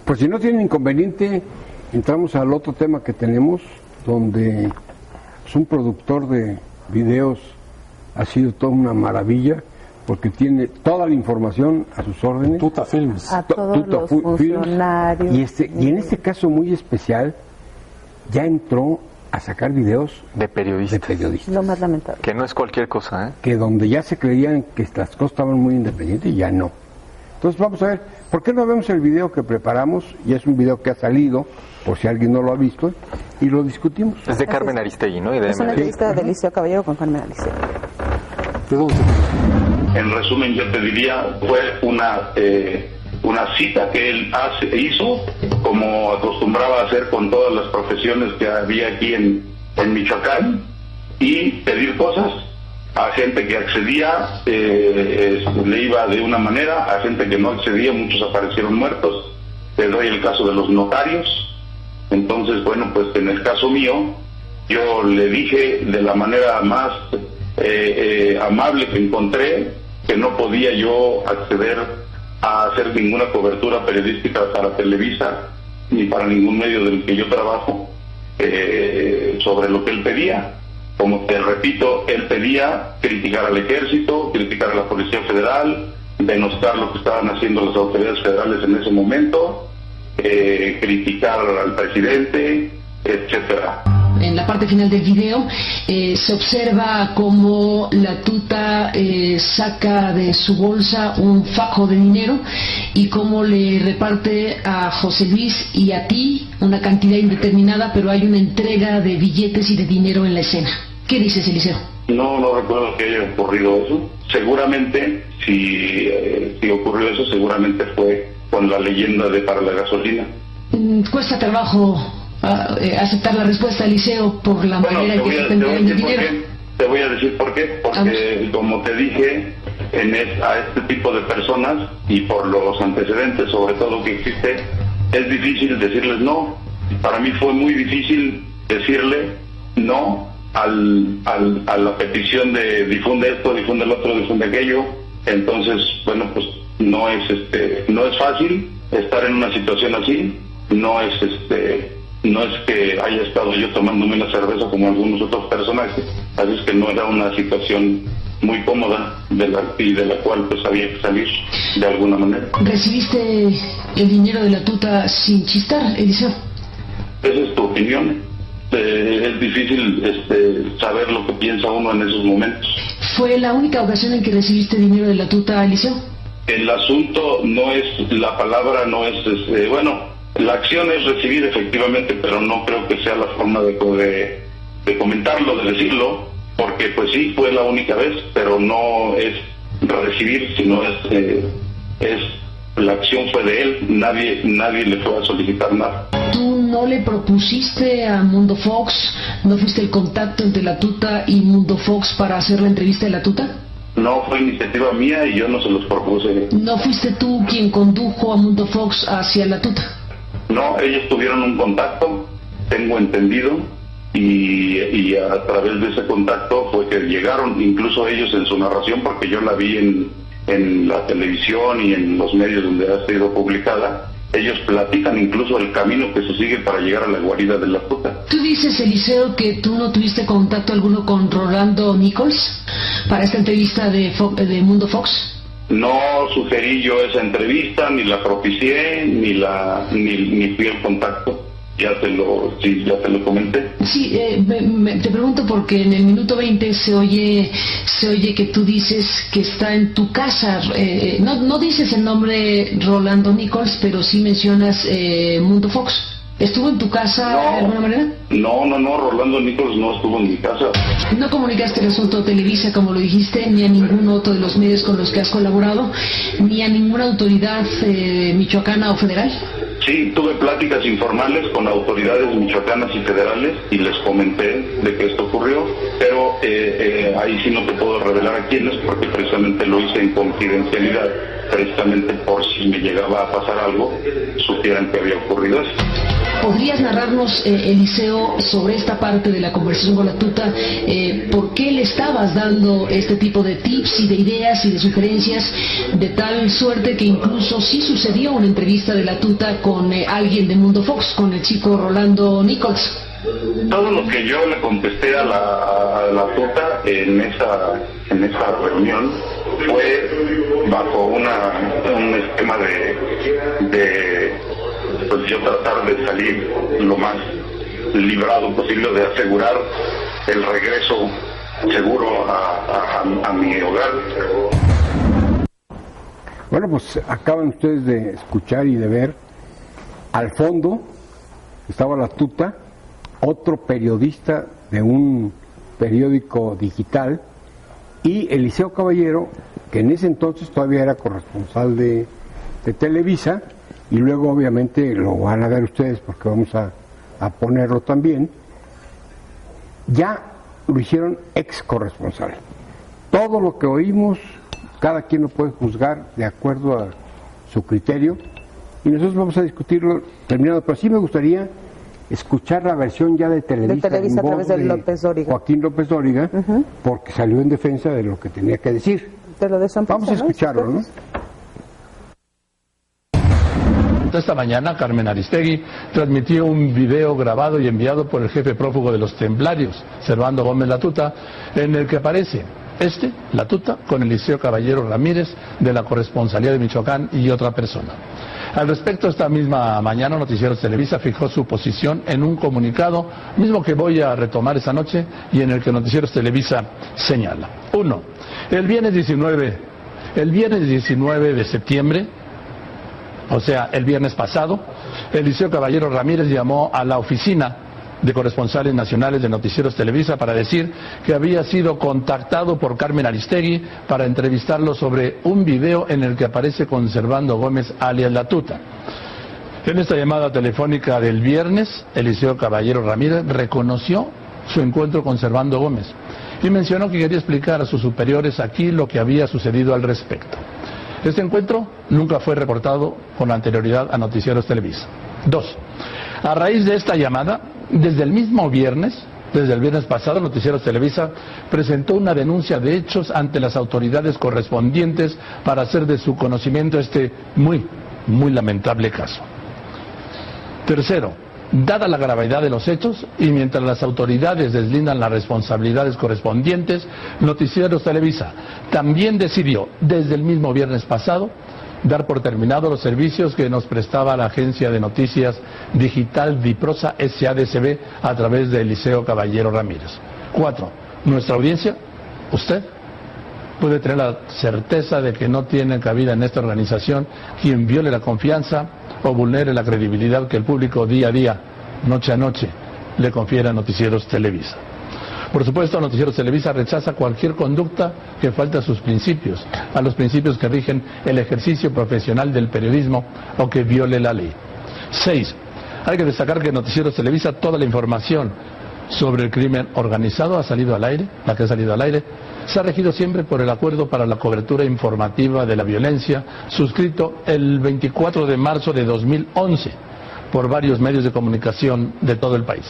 Pues si no tienen inconveniente, entramos al otro tema que tenemos, donde es un productor de videos, ha sido toda una maravilla, porque tiene toda la información a sus órdenes. Tuta Films. A todos los funcionarios. Y en este caso muy especial, ya entró a sacar videos de periodistas. Lo más lamentable. Que no es cualquier cosa, ¿eh? Que donde ya se creían que las cosas estaban muy independientes, ya no. Entonces vamos a ver, ¿por qué no vemos el video que preparamos? Y es un video que ha salido, por si alguien no lo ha visto, y lo discutimos. Es de Carmen Aristegui, ¿no? Y de es una entrevista de Eliseo Caballero con Carmen Aristegui. En resumen, yo te diría, fue una cita que él hizo, como acostumbraba a hacer con todas las profesiones que había aquí en Michoacán, y pedir cosas a gente que accedía, le iba de una manera, a gente que no accedía, muchos aparecieron muertos. Te doy el caso de los notarios. Entonces, bueno, pues en el caso mío, yo le dije de la manera más amable que encontré que no podía yo acceder a hacer ninguna cobertura periodística para Televisa ni para ningún medio del que yo trabajo sobre lo que él pedía. Como te repito, él pedía criticar al ejército, criticar a la Policía Federal, denostar lo que estaban haciendo las autoridades federales en ese momento, criticar al presidente, etcétera. En la parte final del video se observa cómo la tuta saca de su bolsa un fajo de dinero y cómo le reparte a José Luis y a ti una cantidad indeterminada, pero hay una entrega de billetes y de dinero en la escena. ¿Qué dices, Eliseo? No recuerdo que haya ocurrido eso. Seguramente, si ocurrió eso, seguramente fue con la leyenda de para la gasolina. Cuesta trabajo aceptar la respuesta, Eliseo, por la manera en que se entrega el dinero. Te voy a decir por qué. Porque, como te dije, a este tipo de personas, y por los antecedentes sobre todo que existe, es difícil decirles no. Para mí fue muy difícil decirle no a la petición de difunde esto, difunde el otro, difunde aquello. Entonces, bueno, pues no es fácil estar en una situación así. No es que haya estado yo tomándome una cerveza como algunos otros personajes, así es que no era una situación muy cómoda de la cual pues había que salir de alguna manera. ¿Recibiste el dinero de la tuta sin chistar, Eliseo? Esa es tu opinión. Es difícil saber lo que piensa uno en esos momentos. ¿Fue la única ocasión en que recibiste dinero de la tuta, Eliseo? El asunto no es, la palabra no es, la acción es recibir efectivamente, pero no creo que sea la forma de comentarlo, de decirlo, porque pues sí, fue la única vez, pero no es recibir, sino la acción fue de él, nadie le fue a solicitar nada. ¿Tú no le propusiste a Mundo Fox, no fuiste el contacto entre la tuta y Mundo Fox para hacer la entrevista de la tuta? No, fue iniciativa mía y yo no se los propuse. ¿No fuiste tú quien condujo a Mundo Fox hacia la tuta? No, ellos tuvieron un contacto, tengo entendido, y a través de ese contacto fue que llegaron, incluso ellos en su narración, porque yo la vi en la televisión y en los medios donde ha sido publicada, ellos platican incluso el camino que se sigue para llegar a la guarida de la tuta. ¿Tú dices, Eliseo, que tú no tuviste contacto alguno con Rolando Nichols para esta entrevista de Mundo Fox? No sugerí yo esa entrevista, ni la propicié, ni fui al contacto. Ya te lo comenté. Sí, te pregunto porque en el minuto 20 se oye que tú dices que está en tu casa. No dices el nombre Rolando Nichols, pero sí mencionas Mundo Fox. ¿Estuvo en tu casa de alguna manera? No, Rolando Nichols no estuvo en mi casa. ¿No comunicaste el asunto a Televisa, como lo dijiste, ni a ningún otro de los medios con los que has colaborado, ni a ninguna autoridad michoacana o federal? Sí, tuve pláticas informales con autoridades michoacanas y federales y les comenté de que esto ocurrió, pero ahí sí no te puedo revelar a quiénes, porque precisamente lo hice en confidencialidad, precisamente por si me llegaba a pasar algo, supieran que había ocurrido eso. ¿Podrías narrarnos, Eliseo, sobre esta parte de la conversación con la tuta? ¿Por qué le estabas dando este tipo de tips y de ideas y de sugerencias, de tal suerte que incluso sí sucedió una entrevista de la tuta con alguien de Mundo Fox, con el chico Rolando Nichols? Todo lo que yo le contesté a la tuta en esa reunión fue bajo un esquema de pues yo tratar de salir lo más librado posible, de asegurar el regreso seguro a mi hogar. Bueno, pues acaban ustedes de escuchar y de ver, al fondo estaba la tuta, otro periodista de un periódico digital, y Eliseo Caballero, que en ese entonces todavía era corresponsal de Televisa, y luego obviamente lo van a ver ustedes porque vamos a ponerlo también, ya lo hicieron ex corresponsal. Todo lo que oímos, cada quien lo puede juzgar de acuerdo a su criterio, y nosotros vamos a discutirlo terminado, pero sí me gustaría escuchar la versión ya de Televisa a través de López Dóriga. Joaquín López Dóriga, porque salió en defensa de lo que tenía que decir. Vamos a escucharlo, ¿no? Esta mañana Carmen Aristegui transmitió un video grabado y enviado por el jefe prófugo de los Templarios, Servando Gómez Latuta, en el que aparece Latuta, con Eliseo Caballero Ramírez, de la corresponsalía de Michoacán, y otra persona. Al respecto, esta misma mañana Noticieros Televisa fijó su posición en un comunicado, mismo que voy a retomar esta noche, y en el que Noticieros Televisa señala. 1. El viernes 19 de septiembre, o sea, el viernes pasado, Eliseo Caballero Ramírez llamó a la oficina de corresponsales nacionales de Noticieros Televisa para decir que había sido contactado por Carmen Aristegui para entrevistarlo sobre un video en el que aparece con Servando Gómez alias La Tuta. En esta llamada telefónica del viernes, Eliseo Caballero Ramírez reconoció su encuentro con Servando Gómez y mencionó que quería explicar a sus superiores aquí lo que había sucedido al respecto. Este encuentro nunca fue reportado con anterioridad a Noticieros Televisa. 2. A raíz de esta llamada, desde el viernes pasado, Noticieros Televisa presentó una denuncia de hechos ante las autoridades correspondientes para hacer de su conocimiento este muy lamentable caso. 3. Dada la gravedad de los hechos y mientras las autoridades deslindan las responsabilidades correspondientes, Noticieros Televisa también decidió, desde el mismo viernes pasado, dar por terminados los servicios que nos prestaba la agencia de noticias digital Diprosa SADCB a través de Eliseo Caballero Ramírez. 4. Nuestra audiencia, usted, puede tener la certeza de que no tiene cabida en esta organización quien viole la confianza o vulnere la credibilidad que el público día a día, noche a noche, le confiere a Noticieros Televisa. Por supuesto, Noticieros Televisa rechaza cualquier conducta que falte a sus principios, a los principios que rigen el ejercicio profesional del periodismo o que viole la ley. 6. Hay que destacar que Noticieros Televisa, toda la información sobre el crimen organizado la que ha salido al aire, se ha regido siempre por el Acuerdo para la Cobertura Informativa de la Violencia, suscrito el 24 de marzo de 2011 por varios medios de comunicación de todo el país.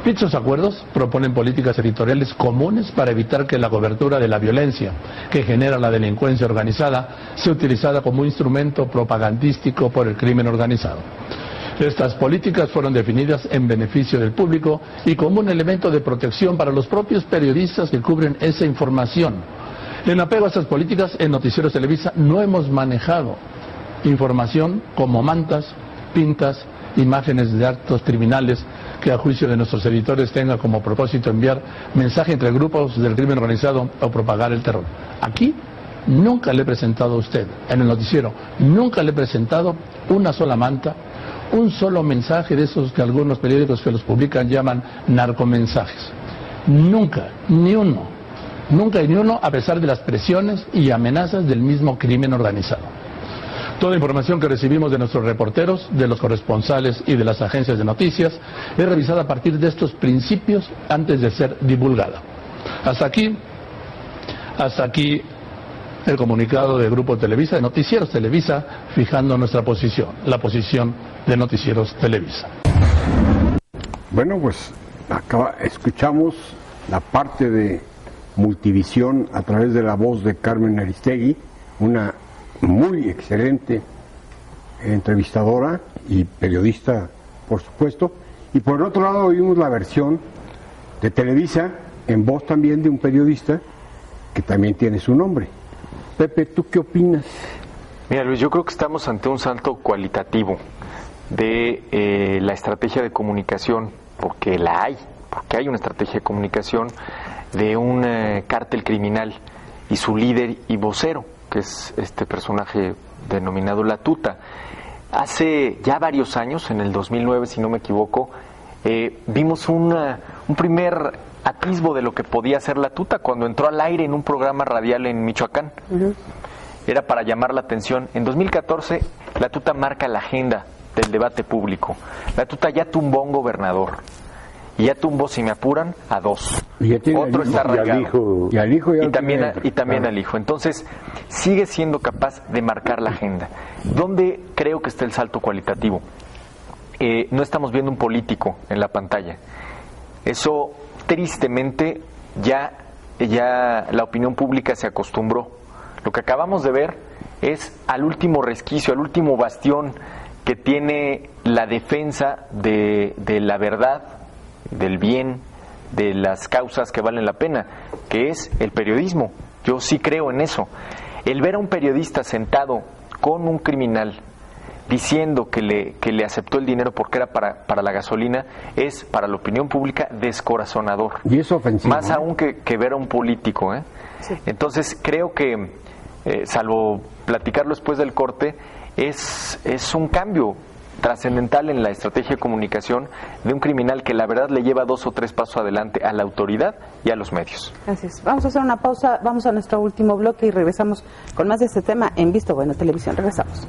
Dichos acuerdos proponen políticas editoriales comunes para evitar que la cobertura de la violencia que genera la delincuencia organizada sea utilizada como instrumento propagandístico por el crimen organizado. Estas políticas fueron definidas en beneficio del público y como un elemento de protección para los propios periodistas que cubren esa información. En apego a estas políticas, en Noticieros Televisa no hemos manejado información como mantas, pintas, imágenes de actos criminales que a juicio de nuestros editores tenga como propósito enviar mensaje entre grupos del crimen organizado o propagar el terror. Aquí nunca le he presentado a usted, en el noticiero, nunca le he presentado una sola manta, un solo mensaje de esos que algunos periódicos que los publican llaman narcomensajes. Nunca, ni uno, a pesar de las presiones y amenazas del mismo crimen organizado. Toda información que recibimos de nuestros reporteros, de los corresponsales y de las agencias de noticias es revisada a partir de estos principios antes de ser divulgada. Hasta aquí el comunicado del Grupo Televisa, de Noticieros Televisa, fijando nuestra posición, la posición de Noticieros Televisa. Bueno, pues escuchamos la parte de Multivisión a través de la voz de Carmen Aristegui, una muy excelente entrevistadora y periodista, por supuesto. Y por el otro lado oímos la versión de Televisa, en voz también de un periodista que también tiene su nombre. Pepe, ¿tú qué opinas? Mira, Luis, yo creo que estamos ante un salto cualitativo de la estrategia de comunicación, porque hay una estrategia de comunicación de un cártel criminal y su líder y vocero, que es este personaje denominado La Tuta. Hace ya varios años, en el 2009, si no me equivoco, vimos un primer atisbo de lo que podía hacer La Tuta cuando entró al aire en un programa radial en Michoacán. Era para llamar la atención. En 2014, La Tuta marca la agenda del debate público. La Tuta ya tumbó a un gobernador. Y ya tumbó, si me apuran, a dos. Otro está arraigado. Y al hijo y también al hijo. Entonces, sigue siendo capaz de marcar la agenda. ¿Dónde creo que está el salto cualitativo? No estamos viendo un político en la pantalla. Eso, tristemente, ya la opinión pública se acostumbró. Lo que acabamos de ver es al último resquicio, al último bastión que tiene la defensa de la verdad, del bien, de las causas que valen la pena, que es el periodismo. Yo sí creo en eso. El ver a un periodista sentado con un criminal diciendo que le aceptó el dinero porque era para la gasolina es, para la opinión pública, descorazonador. Y es ofensivo. Más aún que ver a un político. Sí. Entonces creo que, salvo platicarlo después del corte, es un cambio trascendental en la estrategia de comunicación de un criminal que la verdad le lleva 2 o 3 pasos adelante a la autoridad y a los medios. Así es. Vamos a hacer una pausa, vamos a nuestro último bloque y regresamos con más de este tema en Visto Bueno Televisión. Regresamos.